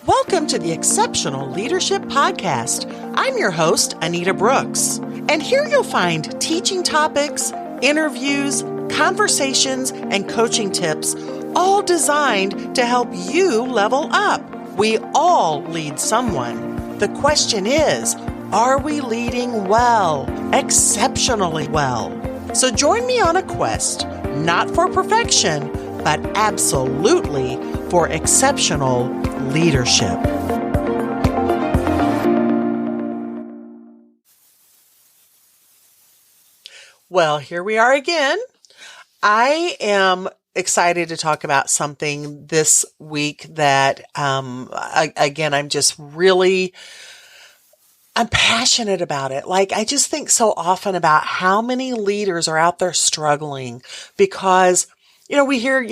Welcome to the Exceptional Leadership Podcast. I'm your host, Anita Brooks, and here you'll find teaching topics, interviews, conversations, and coaching tips, all designed to help you level up. We all lead someone. The question is, are we leading well, exceptionally well? So join me on a quest, not for perfection, but absolutely for exceptional leadership. Well, here we are again. I am excited to talk about something this week that, I'm passionate about it. I just think so often about how many leaders are out there struggling because we hear,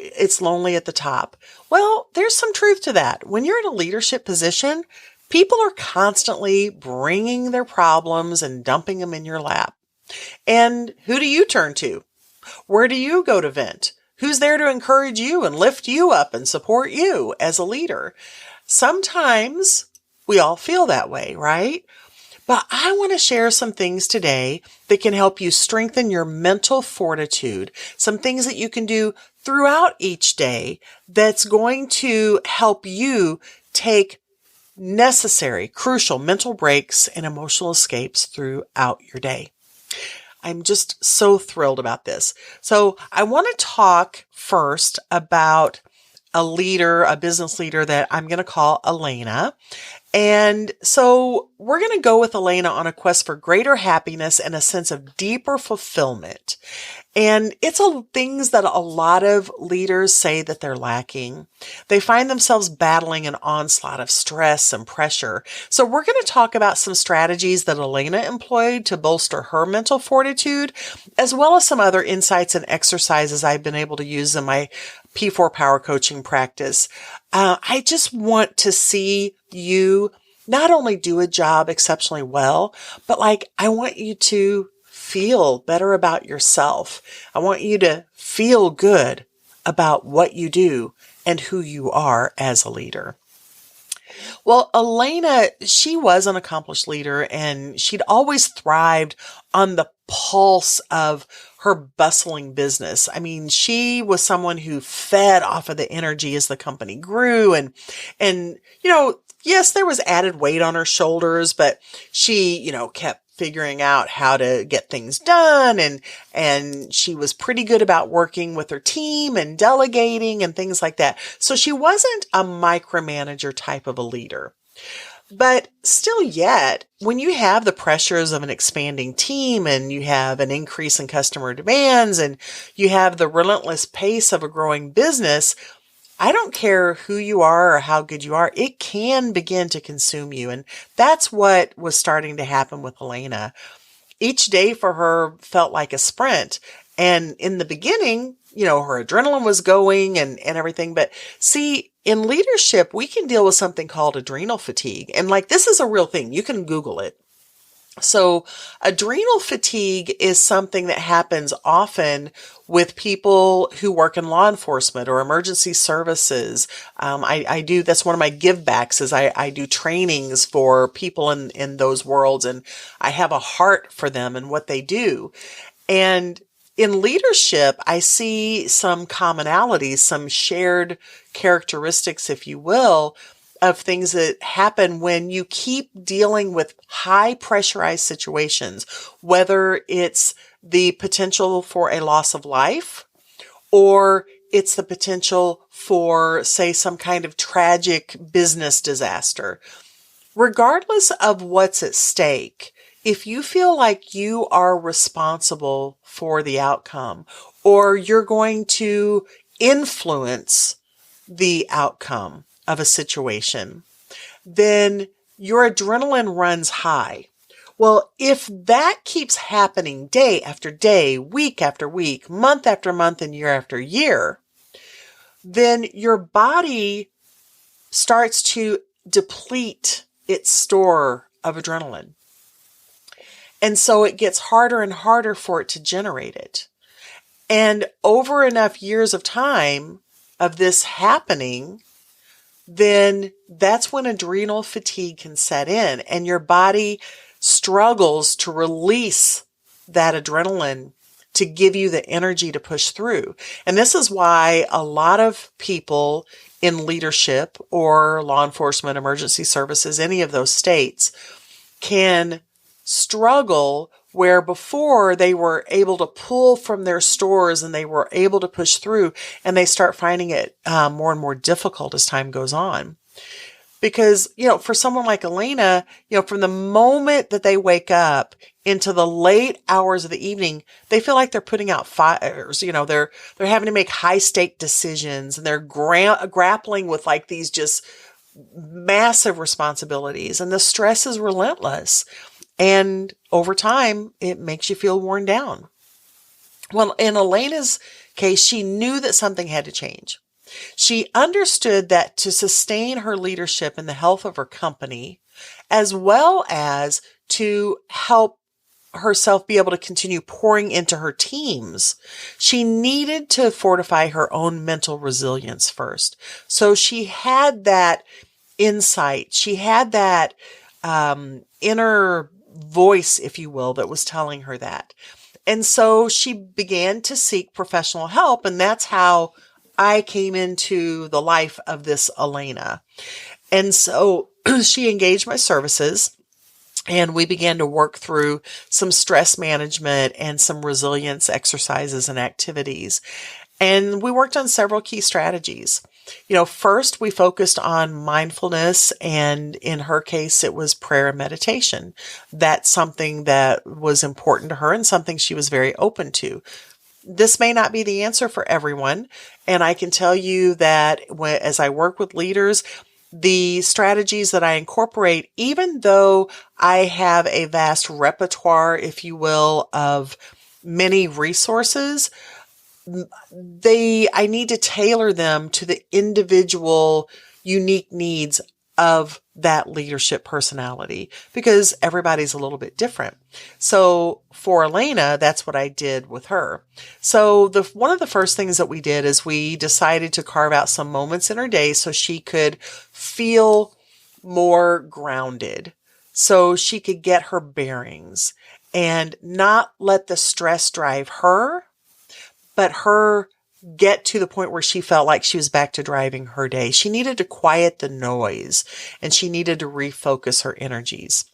it's lonely at the top. Well, there's some truth to that. When you're in a leadership position, people are constantly bringing their problems and dumping them in your lap. And who do you turn to? Where do you go to vent? Who's there to encourage you and lift you up and support you as a leader? Sometimes we all feel that way, right? But I want to share some things today that can help you strengthen your mental fortitude, some things that you can do throughout each day that's going to help you take necessary, crucial mental breaks and emotional escapes throughout your day. I'm just so thrilled about this. So I want to talk first about a business leader that I'm going to call Elena. And so we're going to go with Elena on a quest for greater happiness and a sense of deeper fulfillment. And it's things that a lot of leaders say that they're lacking. They find themselves battling an onslaught of stress and pressure. So we're going to talk about some strategies that Elena employed to bolster her mental fortitude, as well as some other insights and exercises I've been able to use in my P4 power coaching practice. I just want to see you not only do a job exceptionally well, but I want you to feel better about yourself. I want you to feel good about what you do and who you are as a leader. Well, Elena, she was an accomplished leader and she'd always thrived on the pulse of her bustling business. I mean, she was someone who fed off of the energy as the company grew and yes, there was added weight on her shoulders, but she, kept figuring out how to get things done and she was pretty good about working with her team and delegating and things like that. So she wasn't a micromanager type of a leader. But still yet, when you have the pressures of an expanding team and you have an increase in customer demands and you have the relentless pace of a growing business, I don't care who you are or how good you are, it can begin to consume you. And that's what was starting to happen with Elena. Each day for her felt like a sprint. And in the beginning, her adrenaline was going and everything. But see, in leadership, we can deal with something called adrenal fatigue. And this is a real thing. You can Google it. So adrenal fatigue is something that happens often with people who work in law enforcement or emergency services. That's one of my give backs is I do trainings for people in those worlds, and I have a heart for them and what they do. And in leadership, I see some commonalities, some shared characteristics, if you will, of things that happen when you keep dealing with high pressurized situations, whether it's the potential for a loss of life or it's the potential for, say, some kind of tragic business disaster. Regardless of what's at stake, if you feel like you are responsible for the outcome or you're going to influence the outcome of a situation, then your adrenaline runs high. Well, if that keeps happening day after day, week after week, month after month, and year after year, then your body starts to deplete its store of adrenaline. And so it gets harder and harder for it to generate it. And over enough years of time of this happening, then that's when adrenal fatigue can set in and your body struggles to release that adrenaline to give you the energy to push through. And this is why a lot of people in leadership or law enforcement, emergency services, any of those states can struggle where before they were able to pull from their stores and they were able to push through, and they start finding it more and more difficult as time goes on. Because, for someone like Elena, from the moment that they wake up into the late hours of the evening, they feel like they're putting out fires. They're having to make high stake decisions, and they're grappling with like these just massive responsibilities, and the stress is relentless. And over time, it makes you feel worn down. Well, in Elena's case, she knew that something had to change. She understood that to sustain her leadership and the health of her company, as well as to help herself be able to continue pouring into her teams, she needed to fortify her own mental resilience first. So she had that insight. She had that inner voice, if you will, that was telling her that. And so she began to seek professional help. And that's how I came into the life of this Elena. And so she engaged my services, and we began to work through some stress management and some resilience exercises and activities. And we worked on several key strategies. First we focused on mindfulness, and in her case, it was prayer and meditation. That's something that was important to her and something she was very open to. This may not be the answer for everyone. And I can tell you that as I work with leaders, the strategies that I incorporate, even though I have a vast repertoire, if you will, of many resources, I need to tailor them to the individual unique needs of that leadership personality, because everybody's a little bit different. So for Elena, that's what I did with her. So one of the first things that we did is we decided to carve out some moments in her day so she could feel more grounded, so she could get her bearings and not let the stress drive her, but her get to the point where she felt like she was back to driving her day. She needed to quiet the noise, and she needed to refocus her energies.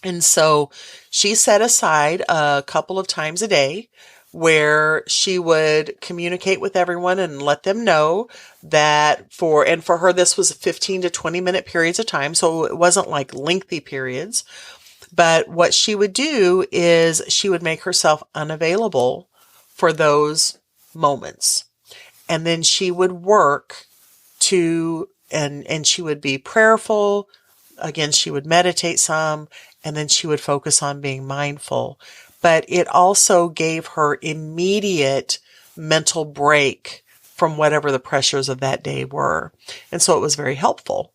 And so she set aside a couple of times a day where she would communicate with everyone and let them know that for her, this was 15 to 20 minute periods of time. So it wasn't like lengthy periods, but what she would do is she would make herself unavailable for those moments. And then she would work and she would be prayerful. Again, she would meditate some, and then she would focus on being mindful. But it also gave her immediate mental break from whatever the pressures of that day were. And so it was very helpful.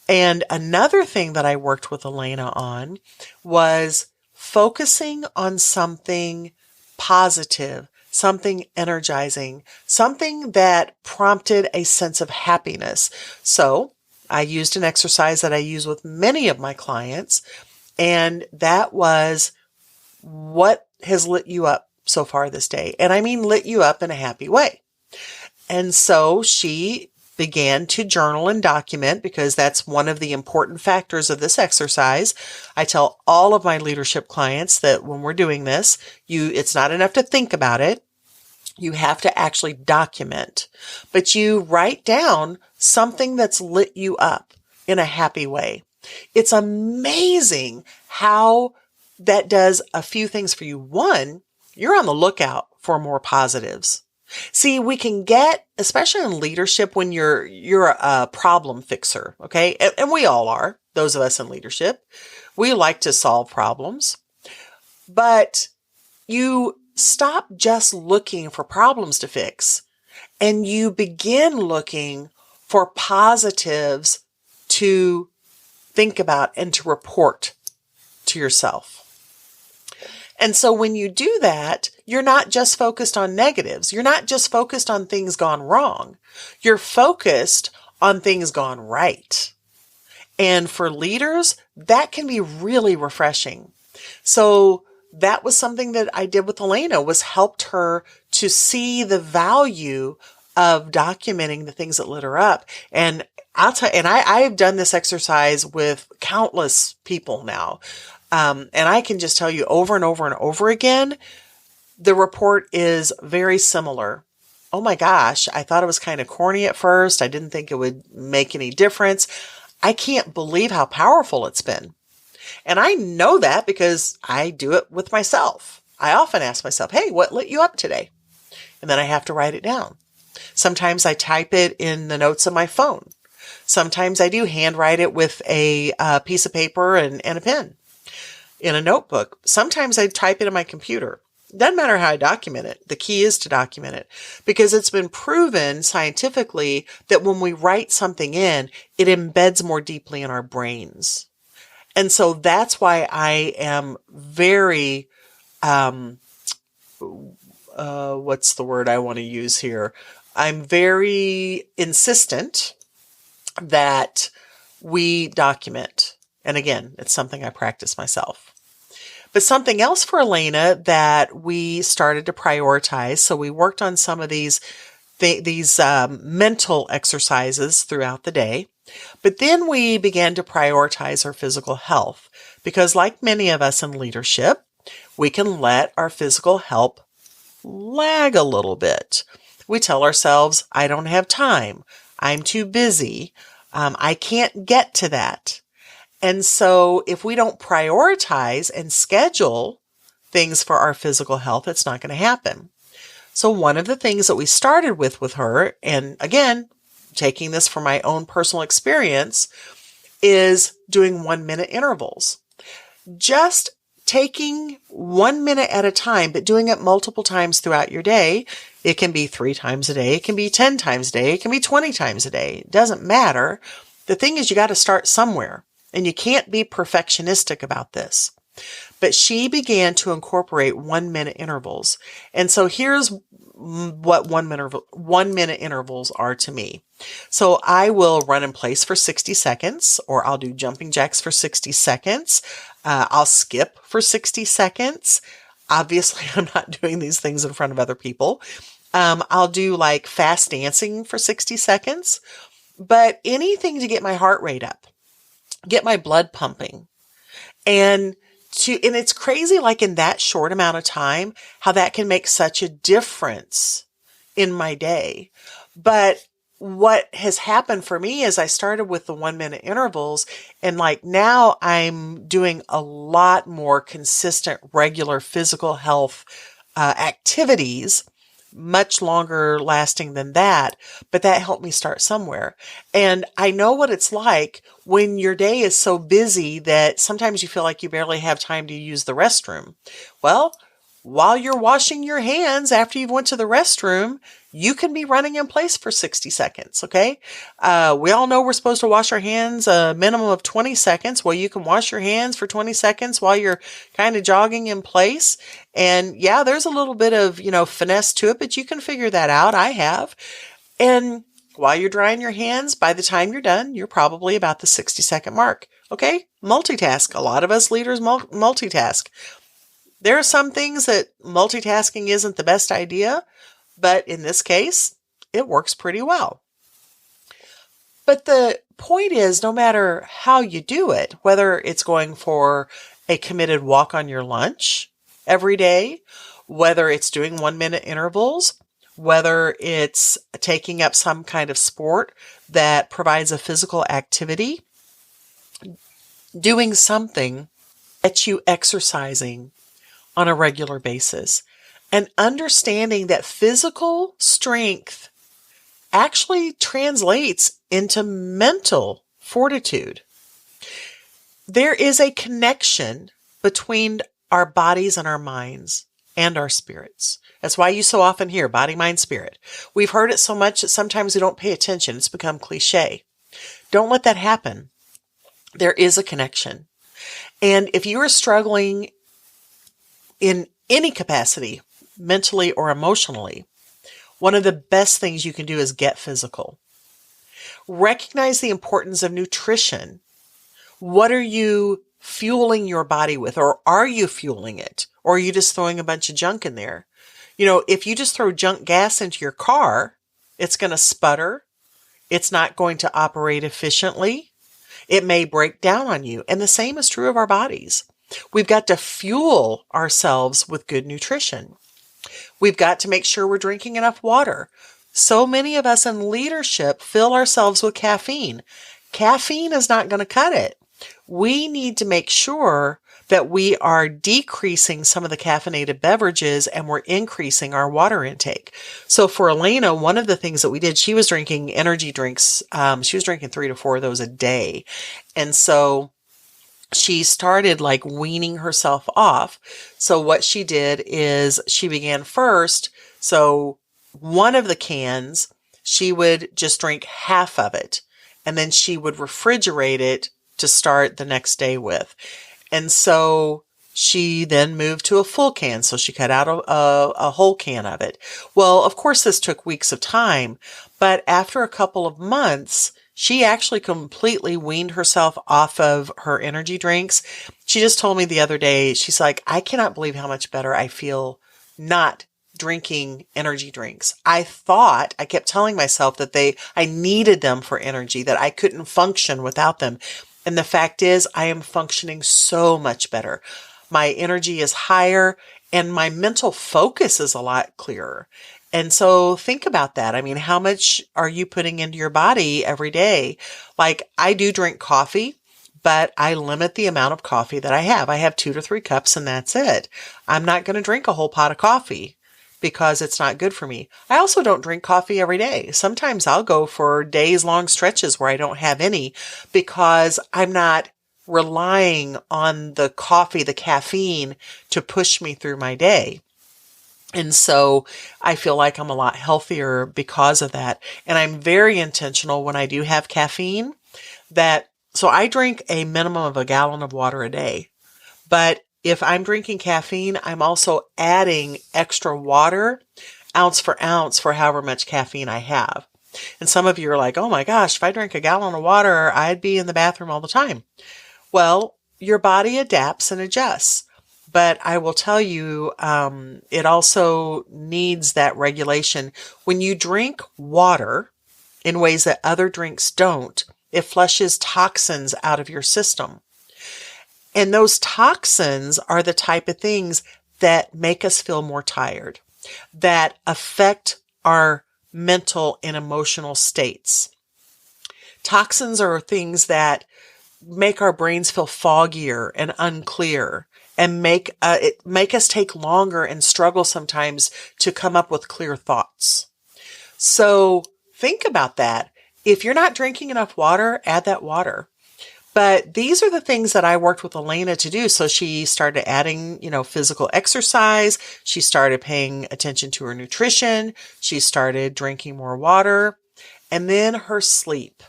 And another thing that I worked with Elena on was focusing on something positive, something energizing, something that prompted a sense of happiness. So I used an exercise that I use with many of my clients, and that was, what has lit you up so far this day? And I mean lit you up in a happy way. And so she began to journal and document, because that's one of the important factors of this exercise. I tell all of my leadership clients that when we're doing this, it's not enough to think about it. You have to actually document, but you write down something that's lit you up in a happy way. It's amazing how that does a few things for you. One, you're on the lookout for more positives. See, we can get, especially in leadership, when you're a problem fixer, okay? And we all are, those of us in leadership. We like to solve problems, but you stop just looking for problems to fix, and you begin looking for positives to think about and to report to yourself. And so when you do that, you're not just focused on negatives. You're not just focused on things gone wrong. You're focused on things gone right. And for leaders, that can be really refreshing. So that was something that I did with Elena, was helped her to see the value of documenting the things that lit her up. And I'll tell you, and I have done this exercise with countless people now. And I can just tell you over and over and over again, the report is very similar. Oh my gosh, I thought it was kind of corny at first. I didn't think it would make any difference. I can't believe how powerful it's been. And I know that because I do it with myself. I often ask myself, hey, what lit you up today? And then I have to write it down. Sometimes I type it in the notes of my phone. Sometimes I do handwrite it with a piece of paper and a pen in a notebook. Sometimes I type it in my computer. Doesn't matter how I document it. The key is to document it, because it's been proven scientifically that when we write something in, it embeds more deeply in our brains. And so that's why I am very, what's the word I want to use here? I'm very insistent that we document. And again, it's something I practice myself. But something else for Elena that we started to prioritize. So we worked on some of these mental exercises throughout the day. But then we began to prioritize our physical health, because like many of us in leadership, we can let our physical health lag a little bit. We tell ourselves, I don't have time. I'm too busy. I can't get to that. And so if we don't prioritize and schedule things for our physical health, it's not going to happen. So one of the things that we started with her, and again, taking this from my own personal experience, is doing 1-minute intervals. Just taking 1 minute at a time, but doing it multiple times throughout your day. It can be 3 times a day. It can be 10 times a day. It can be 20 times a day. It doesn't matter. The thing is, you got to start somewhere. And you can't be perfectionistic about this. But she began to incorporate 1-minute intervals. And so here's what 1-minute intervals are to me. So I will run in place for 60 seconds, or I'll do jumping jacks for 60 seconds. I'll skip for 60 seconds. Obviously, I'm not doing these things in front of other people. I'll do like fast dancing for 60 seconds, but anything to get my heart rate up, get my blood pumping. And it's crazy, like in that short amount of time, how that can make such a difference in my day. But what has happened for me is I started with the 1-minute intervals, and like now I'm doing a lot more consistent, regular physical health activities, much longer lasting than that, but that helped me start somewhere. And I know what it's like when your day is so busy that sometimes you feel like you barely have time to use the restroom. Well, while you're washing your hands after you've went to the restroom, you can be running in place for 60 seconds, okay? We all know we're supposed to wash our hands a minimum of 20 seconds. Well, you can wash your hands for 20 seconds while you're kind of jogging in place. And yeah, there's a little bit of, finesse to it, but you can figure that out. I have. And while you're drying your hands, by the time you're done, you're probably about the 60-second mark, okay? Multitask. A lot of us leaders multitask. There are some things that multitasking isn't the best idea, but in this case, it works pretty well. But the point is, no matter how you do it, whether it's going for a committed walk on your lunch every day, whether it's doing 1-minute intervals, whether it's taking up some kind of sport that provides a physical activity, doing something that you exercising on a regular basis, and understanding that physical strength actually translates into mental fortitude. There is a connection between our bodies and our minds and our spirits. That's why you so often hear body, mind, spirit. We've heard it so much that sometimes we don't pay attention. It's become cliche. Don't let that happen. There is a connection. And if you are struggling in any capacity, mentally or emotionally, one of the best things you can do is get physical. Recognize the importance of nutrition. What are you fueling your body with? Or are you fueling it? Or are you just throwing a bunch of junk in there? If you just throw junk gas into your car, it's going to sputter. It's not going to operate efficiently. It may break down on you. And the same is true of our bodies. We've got to fuel ourselves with good nutrition. We've got to make sure we're drinking enough water. So many of us in leadership fill ourselves with caffeine. Caffeine is not going to cut it. We need to make sure that we are decreasing some of the caffeinated beverages and we're increasing our water intake. So for Elena, one of the things that we did, she was drinking energy drinks. She was drinking 3 to 4 of those a day. And so she started like weaning herself off. So what she did is she began first. So one of the cans, she would just drink half of it. And then she would refrigerate it to start the next day with. And so she then moved to a full can. So she cut out a whole can of it. Well, of course, this took weeks of time, but after a couple of months, she actually completely weaned herself off of her energy drinks. She just told me the other day, she's like, I cannot believe how much better I feel not drinking energy drinks. I kept telling myself that I needed them for energy, that I couldn't function without them. And the fact is, I am functioning so much better. My energy is higher and my mental focus is a lot clearer. And so think about that. I mean, how much are you putting into your body every day? Like, I do drink coffee, but I limit the amount of coffee that I have. I have 2 to 3 cups and that's it. I'm not going to drink a whole pot of coffee because it's not good for me. I also don't drink coffee every day. Sometimes I'll go for days long stretches where I don't have any because I'm not relying on the coffee, the caffeine to push me through my day. And so I feel like I'm a lot healthier because of that. And I'm very intentional when I do have caffeine so I drink a minimum of a gallon of water a day. But if I'm drinking caffeine, I'm also adding extra water, ounce for ounce, for however much caffeine I have. And some of you are like, oh my gosh, if I drank a gallon of water, I'd be in the bathroom all the time. Well, your body adapts and adjusts. But I will tell you, it also needs that regulation. When you drink water in ways that other drinks don't, it flushes toxins out of your system. And those toxins are the type of things that make us feel more tired, that affect our mental and emotional states. Toxins are things that make our brains feel foggier and unclear and make us take longer and struggle sometimes to come up with clear thoughts. So think about that. If you're not drinking enough water, add that water. But these are the things that I worked with Elena to do. So she started adding, physical exercise. She started paying attention to her nutrition. She started drinking more water, and then her sleep.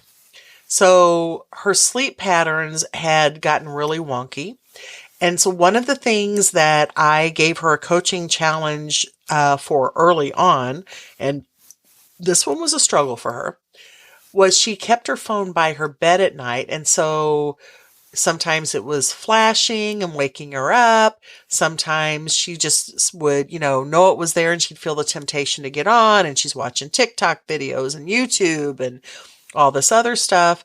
So her sleep patterns had gotten really wonky. And so one of the things that I gave her a coaching challenge for early on, and this one was a struggle for her, was she kept her phone by her bed at night. And so sometimes it was flashing and waking her up. Sometimes she just would, know it was there and she'd feel the temptation to get on, and she's watching TikTok videos and YouTube and all this other stuff.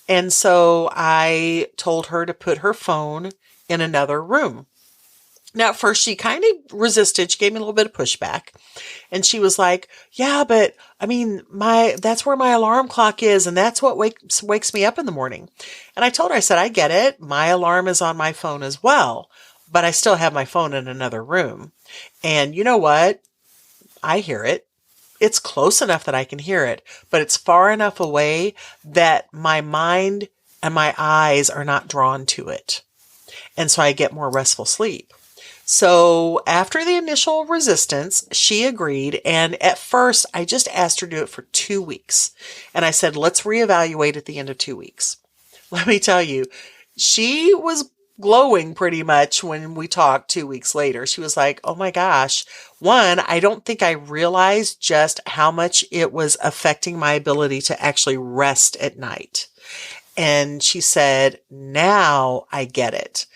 And so I told her to put her phone in another room. Now, at first, she kind of resisted. She gave me a little bit of pushback. And she was like, yeah, but I mean, that's where my alarm clock is. And that's what wakes me up in the morning. And I told her, I said, I get it. My alarm is on my phone as well, but I still have my phone in another room. And you know what? I hear it. It's close enough that I can hear it, but it's far enough away that my mind and my eyes are not drawn to it. And so I get more restful sleep. So after the initial resistance, she agreed. And at first, I just asked her to do it for 2 weeks. And I said, let's reevaluate at the end of 2 weeks. Let me tell you, she was glowing pretty much when we talked 2 weeks later. She was like, oh my gosh, one, I don't think I realized just how much it was affecting my ability to actually rest at night. And she said, now I get it.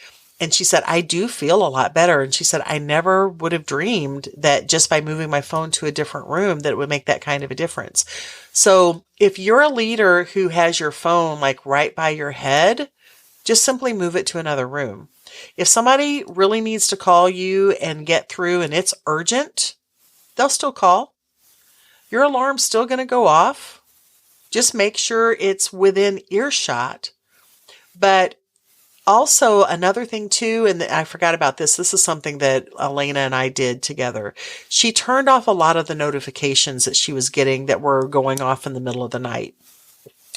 And she said, I do feel a lot better. And she said, I never would have dreamed that just by moving my phone to a different room that it would make that kind of a difference. So if you're a leader who has your phone like right by your head, just simply move it to another room. If somebody really needs to call you and get through and it's urgent, they'll still call. Your alarm's still going to go off. Just make sure it's within earshot. But also another thing too, and I forgot about this. This is something that Elena and I did together. She turned off a lot of the notifications that she was getting that were going off in the middle of the night.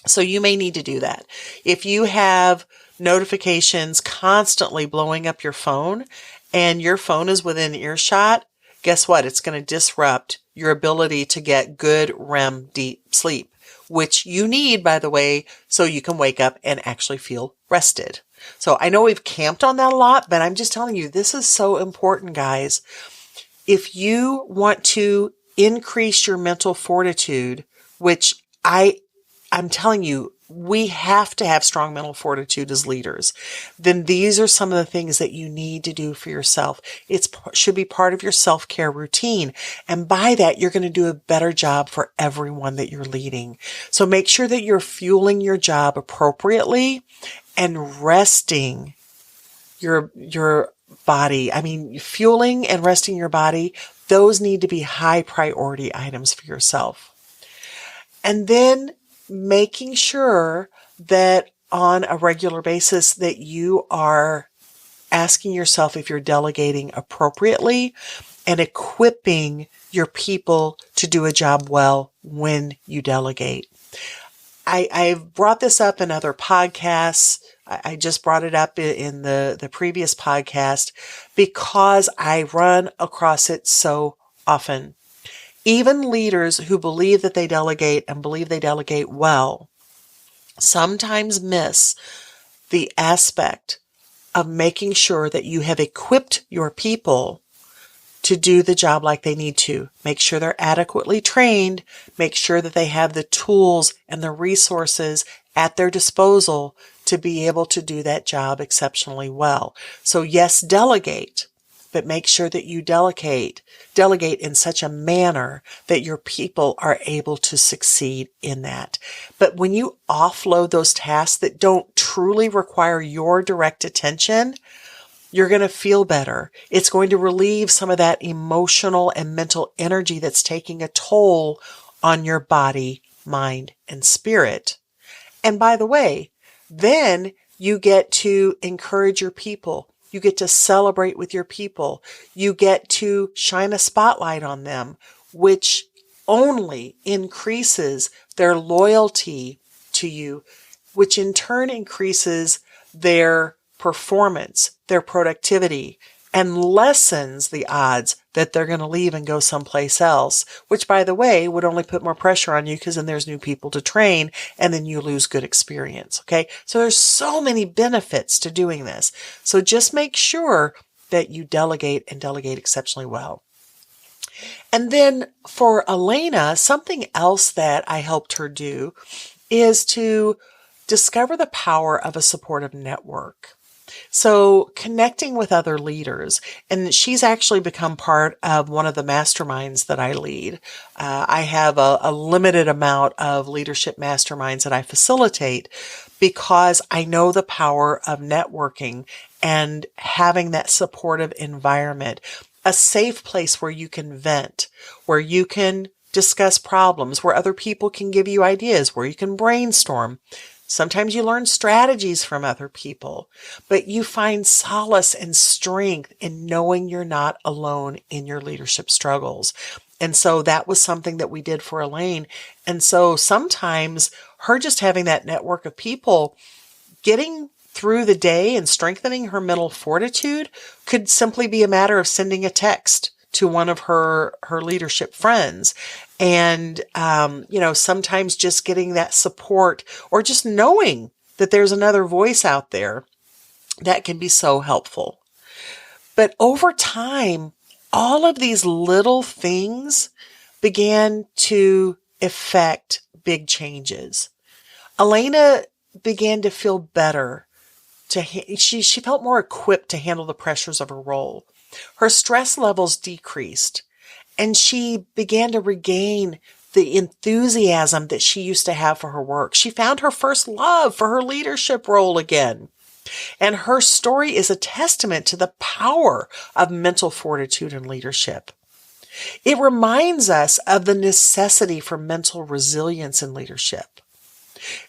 So you may need to do that. If you have notifications constantly blowing up your phone and your phone is within earshot, guess what? It's going to disrupt your ability to get good REM deep sleep, which you need, by the way, so you can wake up and actually feel rested. So I know we've camped on that a lot, but I'm just telling you, this is so important, guys. If you want to increase your mental fortitude, which I'm telling you, we have to have strong mental fortitude as leaders, then these are some of the things that you need to do for yourself. It should be part of your self-care routine. And by that, you're going to do a better job for everyone that you're leading. So make sure that you're fueling your job appropriately and resting your body. I mean, fueling and resting your body, those need to be high priority items for yourself. And then making sure that on a regular basis that you are asking yourself if you're delegating appropriately and equipping your people to do a job well when you delegate. I've brought this up in other podcasts. I just brought it up in the previous podcast because I run across it so often. Even leaders who believe that they delegate and believe they delegate well sometimes miss the aspect of making sure that you have equipped your people to do the job like they need to. Make sure they're adequately trained. Make sure that they have the tools and the resources at their disposal to be able to do that job exceptionally well. So yes, delegate, but make sure that you delegate in such a manner that your people are able to succeed in that. But when you offload those tasks that don't truly require your direct attention, you're going to feel better. It's going to relieve some of that emotional and mental energy that's taking a toll on your body, mind, and spirit. And by the way, then you get to encourage your people. You get to celebrate with your people. You get to shine a spotlight on them, which only increases their loyalty to you, which in turn increases their performance, their productivity, and lessens the odds that they're going to leave and go someplace else, which, by the way, would only put more pressure on you because then there's new people to train and then you lose good experience. Okay. So there's so many benefits to doing this. So just make sure that you delegate and delegate exceptionally well. And then for Elena, something else that I helped her do is to discover the power of a supportive network. So connecting with other leaders, and she's actually become part of one of the masterminds that I lead. I have a limited amount of leadership masterminds that I facilitate because I know the power of networking and having that supportive environment, a safe place where you can vent, where you can discuss problems, where other people can give you ideas, where you can brainstorm. Sometimes you learn strategies from other people, but you find solace and strength in knowing you're not alone in your leadership struggles. And so that was something that we did for Elaine. And so sometimes her just having that network of people, getting through the day and strengthening her mental fortitude could simply be a matter of sending a text to one of her leadership friends. And, sometimes just getting that support or just knowing that there's another voice out there that can be so helpful. But over time, all of these little things began to affect big changes. Elena began to feel better. She felt more equipped to handle the pressures of her role. Her stress levels decreased, and she began to regain the enthusiasm that she used to have for her work. She found her first love for her leadership role again. And her story is a testament to the power of mental fortitude and leadership. It reminds us of the necessity for mental resilience in leadership.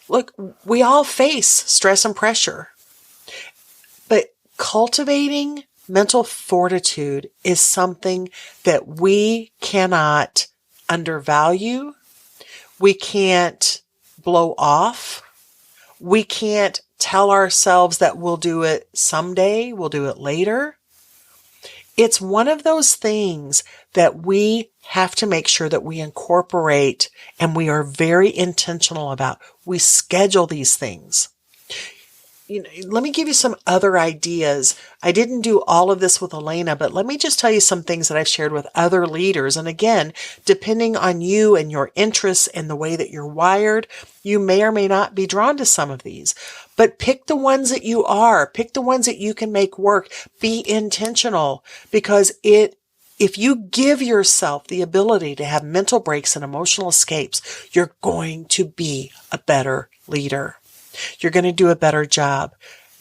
Look, we all face stress and pressure, but cultivating mental fortitude is something that we cannot undervalue. We can't blow off. We can't tell ourselves that we'll do it someday, we'll do it later. It's one of those things that we have to make sure that we incorporate and we are very intentional about. We schedule these things. Let me give you some other ideas. I didn't do all of this with Elena, but let me just tell you some things that I've shared with other leaders. And again, depending on you and your interests and the way that you're wired, you may or may not be drawn to some of these. But pick the ones that you are. Pick the ones that you can make work. Be intentional, because if you give yourself the ability to have mental breaks and emotional escapes, you're going to be a better leader. You're going to do a better job.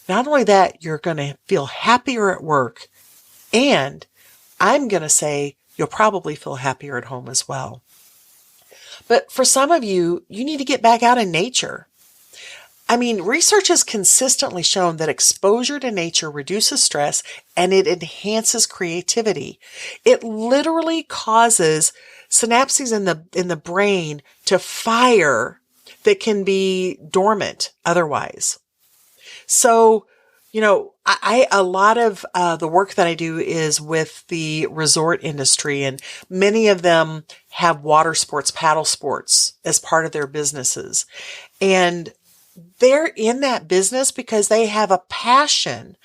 Not only that, you're going to feel happier at work. And I'm going to say you'll probably feel happier at home as well. But for some of you, you need to get back out in nature. I mean, research has consistently shown that exposure to nature reduces stress and it enhances creativity. It literally causes synapses in the brain to fire that can be dormant otherwise. So, a lot of the work that I do is with the resort industry, and many of them have water sports, paddle sports as part of their businesses. And they're in that business because they have a passion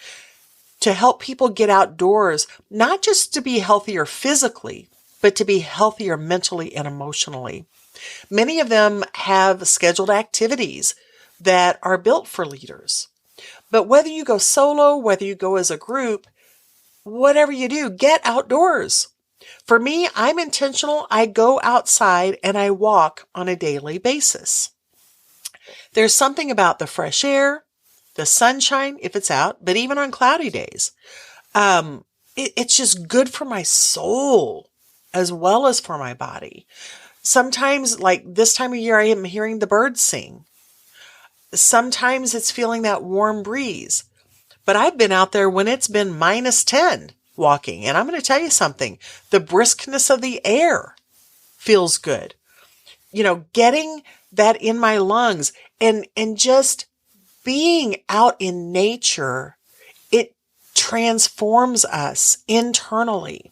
to help people get outdoors, not just to be healthier physically, but to be healthier mentally and emotionally. Many of them have scheduled activities that are built for leaders. But whether you go solo, whether you go as a group, whatever you do, get outdoors. For me, I'm intentional. I go outside and I walk on a daily basis. There's something about the fresh air, the sunshine, if it's out, but even on cloudy days. It's just good for my soul as well as for my body. Sometimes, like this time of year, I am hearing the birds sing. Sometimes it's feeling that warm breeze. But I've been out there when it's been -10 walking. And I'm going to tell you something. The briskness of the air feels good. Getting that in my lungs and just being out in nature, it transforms us internally.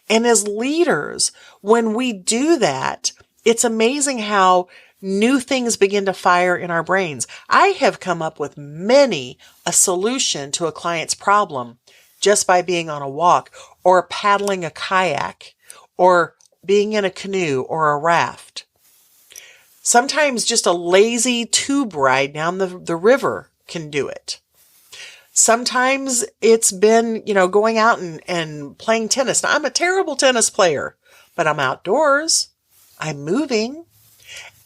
And as leaders, when we do that, it's amazing how new things begin to fire in our brains. I have come up with many a solution to a client's problem just by being on a walk or paddling a kayak or being in a canoe or a raft. Sometimes just a lazy tube ride down the river can do it. Sometimes it's been, going out and playing tennis. Now, I'm a terrible tennis player, but I'm outdoors. I'm moving.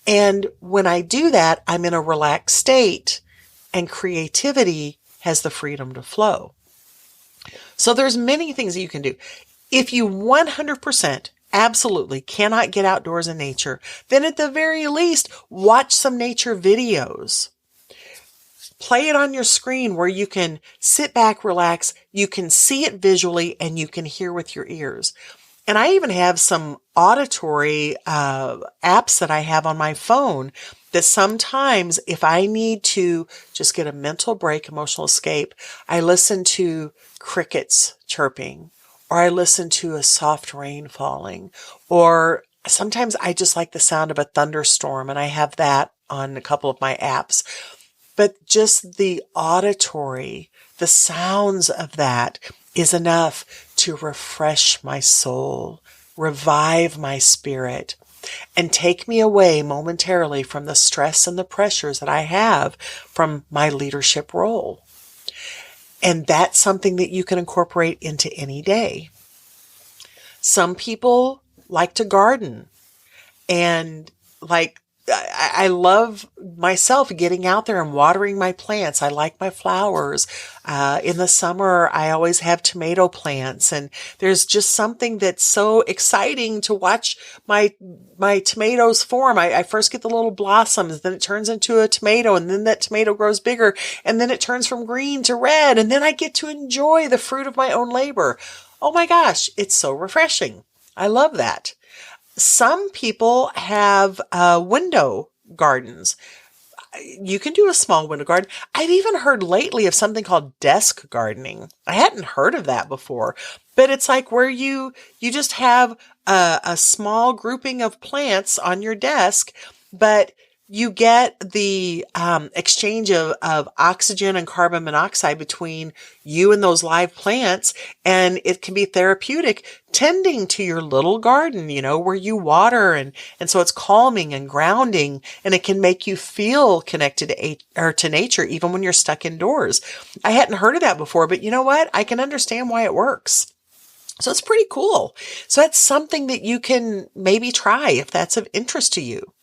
And when I do that, I'm in a relaxed state and creativity has the freedom to flow. So there's many things that you can do. If you 100% absolutely cannot get outdoors in nature, then at the very least, watch some nature videos. Play it on your screen where you can sit back, relax, you can see it visually, and you can hear with your ears. And I even have some auditory apps that I have on my phone that sometimes if I need to just get a mental break, emotional escape, I listen to crickets chirping, or I listen to a soft rain falling, or sometimes I just like the sound of a thunderstorm, and I have that on a couple of my apps. but just the auditory, the sounds of that is enough to refresh my soul, revive my spirit, and take me away momentarily from the stress and the pressures that I have from my leadership role. And that's something that you can incorporate into any day. Some people like to garden, and I love myself getting out there and watering my plants. I like my flowers. In the summer, I always have tomato plants, and there's just something that's so exciting to watch my tomatoes form. I first get the little blossoms, then it turns into a tomato, and then that tomato grows bigger, and then it turns from green to red, and then I get to enjoy the fruit of my own labor. Oh my gosh, it's so refreshing. I love that. Some people have window gardens. You can do a small window garden. I've even heard lately of something called desk gardening. I hadn't heard of that before, but it's like where you just have a small grouping of plants on your desk, but you get the exchange of oxygen and carbon monoxide between you and those live plants, and it can be therapeutic tending to your little garden, where you water, and so it's calming and grounding, and it can make you feel connected to nature even when you're stuck indoors. I hadn't heard of that before, but you know what? I can understand why it works. So it's pretty cool. So that's something that you can maybe try if that's of interest to you.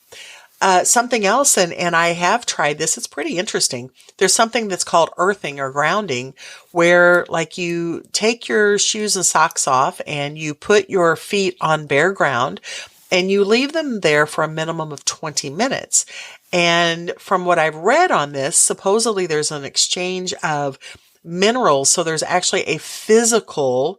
Something else, and I have tried this, it's pretty interesting. There's something that's called earthing or grounding, where you take your shoes and socks off and you put your feet on bare ground and you leave them there for a minimum of 20 minutes. And from what I've read on this, supposedly there's an exchange of minerals. So there's actually a physiology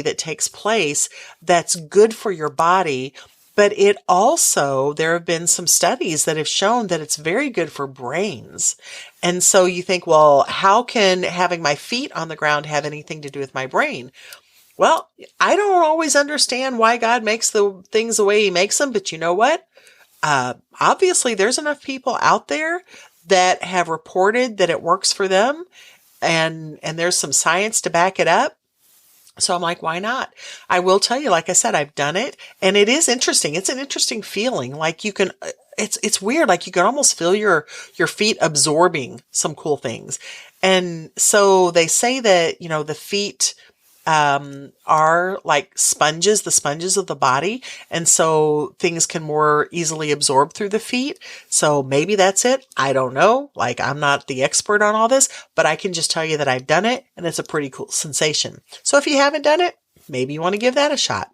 that takes place that's good for your body. But there have been some studies that have shown that it's very good for brains. And so you think, well, how can having my feet on the ground have anything to do with my brain? Well, I don't always understand why God makes the things the way he makes them, but you know what? Obviously there's enough people out there that have reported that it works for them, and there's some science to back it up. So I'm like, why not? I will tell you, like I said, I've done it, and it is interesting. It's an interesting feeling. It's weird. Like you can almost feel your feet absorbing some cool things. And so they say that, the feet, are like sponges, the sponges of the body. And so things can more easily absorb through the feet. So maybe that's it. I don't know. I'm not the expert on all this, but I can just tell you that I've done it, and it's a pretty cool sensation. So if you haven't done it, maybe you want to give that a shot.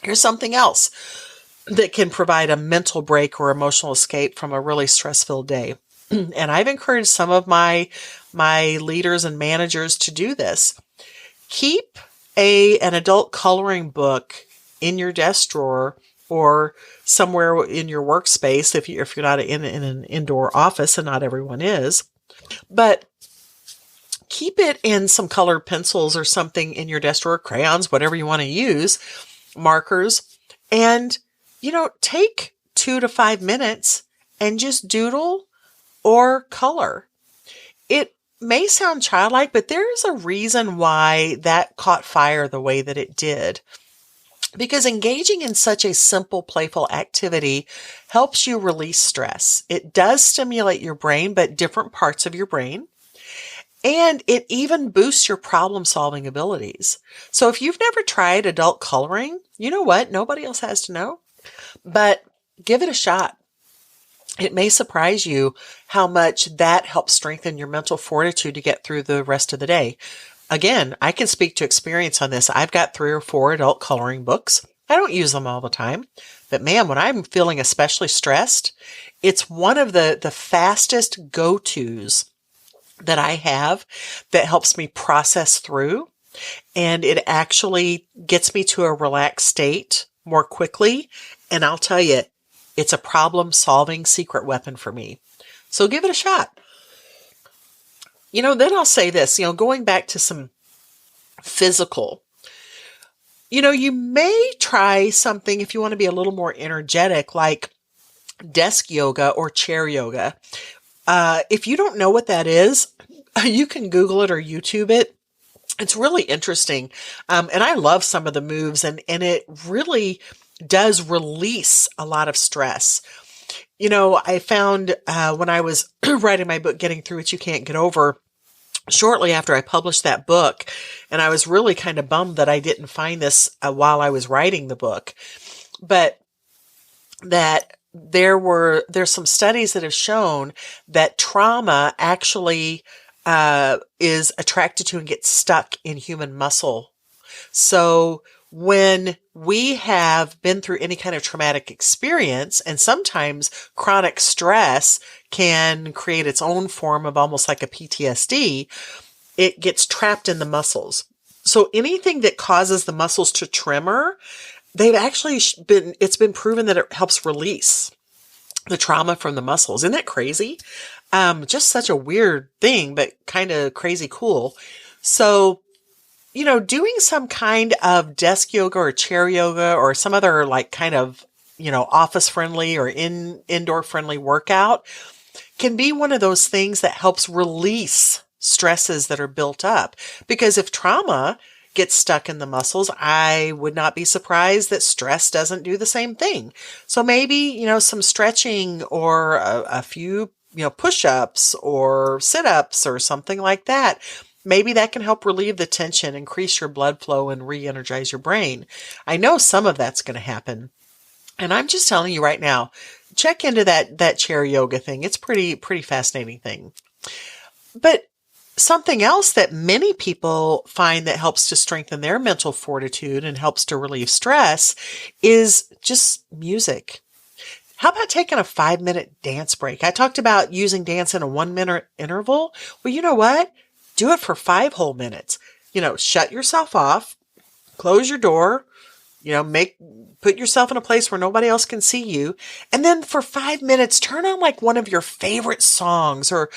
Here's something else that can provide a mental break or emotional escape from a really stress-filled day. And I've encouraged some of my leaders and managers to do this. Keep an adult coloring book in your desk drawer or somewhere in your workspace if you're not in an indoor office, and not everyone is. But keep it in some colored pencils or something in your desk drawer, crayons, whatever you want to use, markers, and take 2 to 5 minutes and just doodle or color. It may sound childlike, but there is a reason why that caught fire the way that it did. Because engaging in such a simple, playful activity helps you release stress. It does stimulate your brain, but different parts of your brain. And it even boosts your problem-solving abilities. So if you've never tried adult coloring, you know what? Nobody else has to know. But give it a shot. It may surprise you how much that helps strengthen your mental fortitude to get through the rest of the day. Again, I can speak to experience on this. I've got 3 or 4 adult coloring books. I don't use them all the time, but man, when I'm feeling especially stressed, it's one of the fastest go-tos that I have that helps me process through. And it actually gets me to a relaxed state more quickly. And I'll tell you, it's a problem-solving secret weapon for me. So give it a shot. Then I'll say this, going back to some physical, you may try something if you want to be a little more energetic, like desk yoga or chair yoga. If you don't know what that is, you can Google it or YouTube it. It's really interesting. And I love some of the moves, and it really does release a lot of stress. I found when I was writing my book, Getting Through What You Can't Get Over, shortly after I published that book, and I was really kind of bummed that I didn't find this while I was writing the book, but that there's some studies that have shown that trauma actually is attracted to and gets stuck in human muscle. So when we have been through any kind of traumatic experience, and sometimes chronic stress can create its own form of almost like a PTSD, it gets trapped in the muscles. So anything that causes the muscles to tremor, it's been proven that it helps release the trauma from the muscles. Isn't that crazy? Just such a weird thing, but kind of crazy cool. So, doing some kind of desk yoga or chair yoga or some other like kind of, office friendly or indoor friendly workout can be one of those things that helps release stresses that are built up. Because if trauma gets stuck in the muscles, I would not be surprised that stress doesn't do the same thing. So maybe, some stretching or a few, push-ups or sit-ups or something like that. Maybe that can help relieve the tension, increase your blood flow, and re-energize your brain. I know some of that's going to happen. And I'm just telling you right now, check into that chair yoga thing. It's pretty fascinating thing. But something else that many people find that helps to strengthen their mental fortitude and helps to relieve stress is just music. How about taking a 5-minute dance break? I talked about using dance in a 1-minute interval. Well, you know what? Do it for 5 whole minutes. Shut yourself off, close your door, put yourself in a place where nobody else can see you. And then for 5 minutes, turn on like one of your favorite songs or,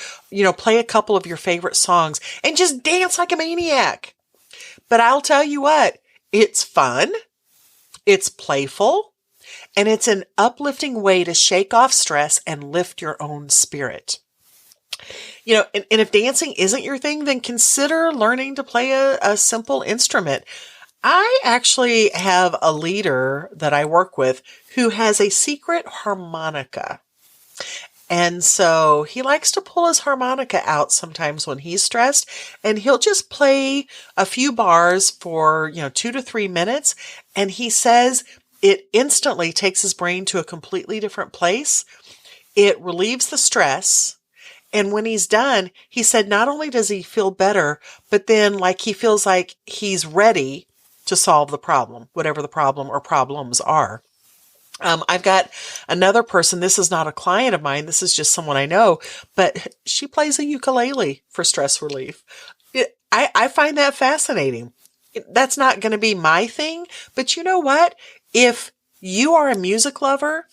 play a couple of your favorite songs and just dance like a maniac. But I'll tell you what, it's fun, it's playful, and it's an uplifting way to shake off stress and lift your own spirit. And if dancing isn't your thing, then consider learning to play a simple instrument. I actually have a leader that I work with who has a secret harmonica. And so he likes to pull his harmonica out sometimes when he's stressed, and he'll just play a few bars for, 2 to 3 minutes. And he says it instantly takes his brain to a completely different place. It relieves the stress. And when he's done, he said not only does he feel better, but then he feels like he's ready to solve the problem, whatever the problem or problems are. I've got another person. This is not a client of mine. This is just someone I know, but she plays a ukulele for stress relief. I find that fascinating. That's not going to be my thing, but you know what? If you are a music lover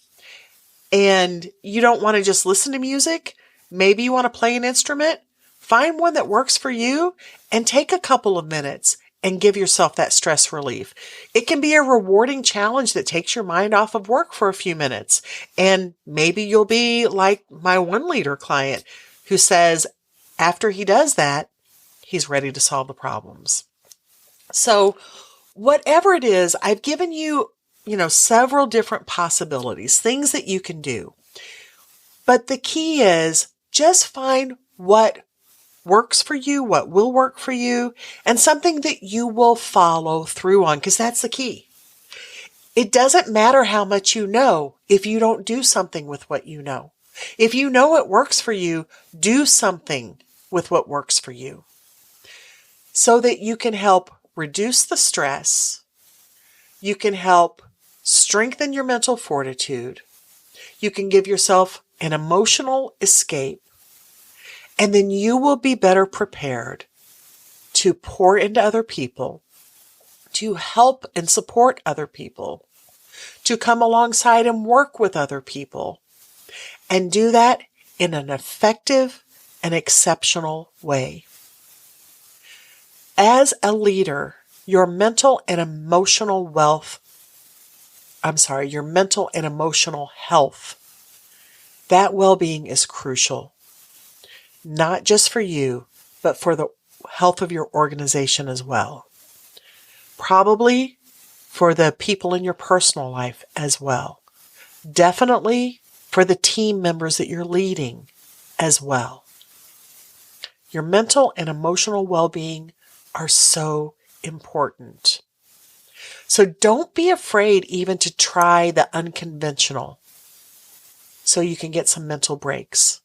and you don't want to just listen to music, maybe you want to play an instrument, find one that works for you and take a couple of minutes and give yourself that stress relief. It can be a rewarding challenge that takes your mind off of work for a few minutes. And maybe you'll be like my one leader client who says after he does that, he's ready to solve the problems. So whatever it is, I've given you, several different possibilities, things that you can do. But the key is just find what works for you, what will work for you, and something that you will follow through on, because that's the key. It doesn't matter how much you know if you don't do something with what you know. If you know it works for you, do something with what works for you so that you can help reduce the stress. You can help strengthen your mental fortitude. You can give yourself an emotional escape. And then you will be better prepared to pour into other people, to help and support other people, to come alongside and work with other people, and do that in an effective and exceptional way. As a leader, your mental and emotional health, that well-being is crucial. not just for you, but for the health of your organization as well. Probably for the people in your personal life as well. Definitely for the team members that you're leading as well. Your mental and emotional well-being are so important. So don't be afraid even to try the unconventional so you can get some mental breaks.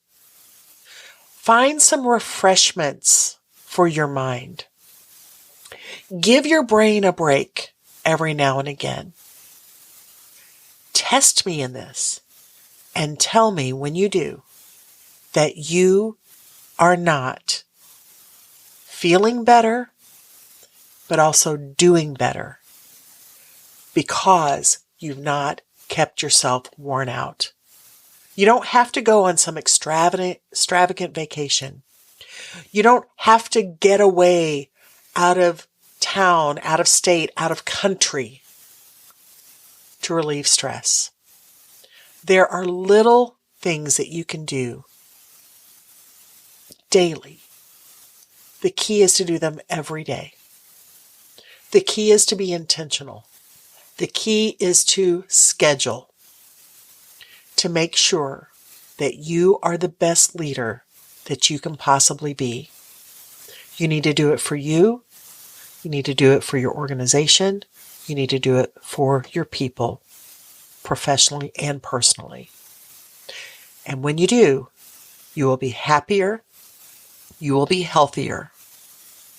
Find some refreshments for your mind. Give your brain a break every now and again. Test me in this and tell me when you do that you are not feeling better, but also doing better because you've not kept yourself worn out. You don't have to go on some extravagant vacation. You don't have to get away out of town, out of state, out of country to relieve stress. There are little things that you can do daily. The key is to do them every day. The key is to be intentional. The key is to schedule, to make sure that you are the best leader that you can possibly be. You need to do it for you. You need to do it for your organization. You need to do it for your people, professionally and personally. And when you do, you will be happier, you will be healthier,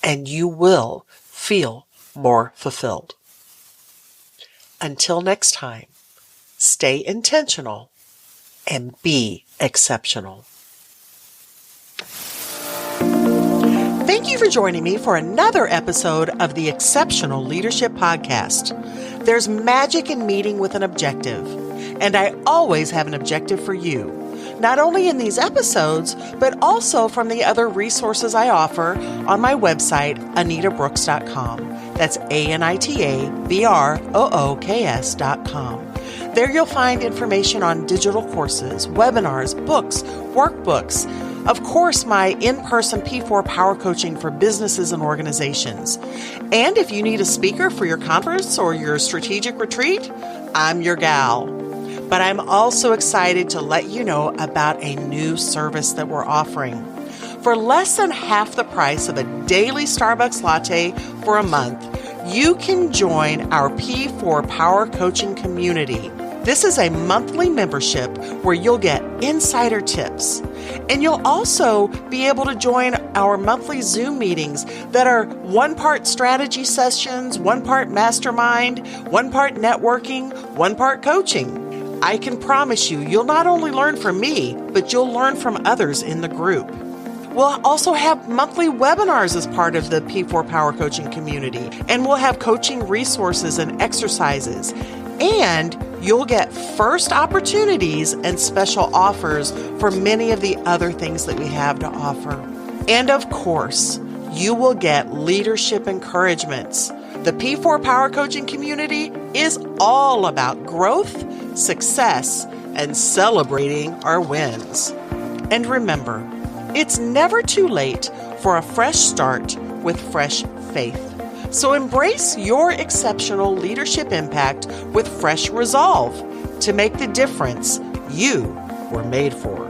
and you will feel more fulfilled. Until next time, stay intentional and be exceptional. Thank you for joining me for another episode of the Exceptional Leadership Podcast. There's magic in meeting with an objective, and I always have an objective for you, not only in these episodes, but also from the other resources I offer on my website, anitabrooks.com. That's ANITABROOKS.com. There you'll find information on digital courses, webinars, books, workbooks, of course, my in-person P4 power coaching for businesses and organizations. And if you need a speaker for your conference or your strategic retreat, I'm your gal. But I'm also excited to let you know about a new service that we're offering. For less than half the price of a daily Starbucks latte for a month, you can join our P4 Power Coaching community. This is a monthly membership where you'll get insider tips. And you'll also be able to join our monthly Zoom meetings that are one part strategy sessions, one part mastermind, one part networking, one part coaching. I can promise you'll not only learn from me, but you'll learn from others in the group. We'll also have monthly webinars as part of the P4 Power Coaching community, and we'll have coaching resources and exercises. And you'll get first opportunities and special offers for many of the other things that we have to offer. And of course, you will get leadership encouragements. The P4 Power Coaching community is all about growth, success, and celebrating our wins. And remember, it's never too late for a fresh start with fresh faith. So embrace your exceptional leadership impact with fresh resolve to make the difference you were made for.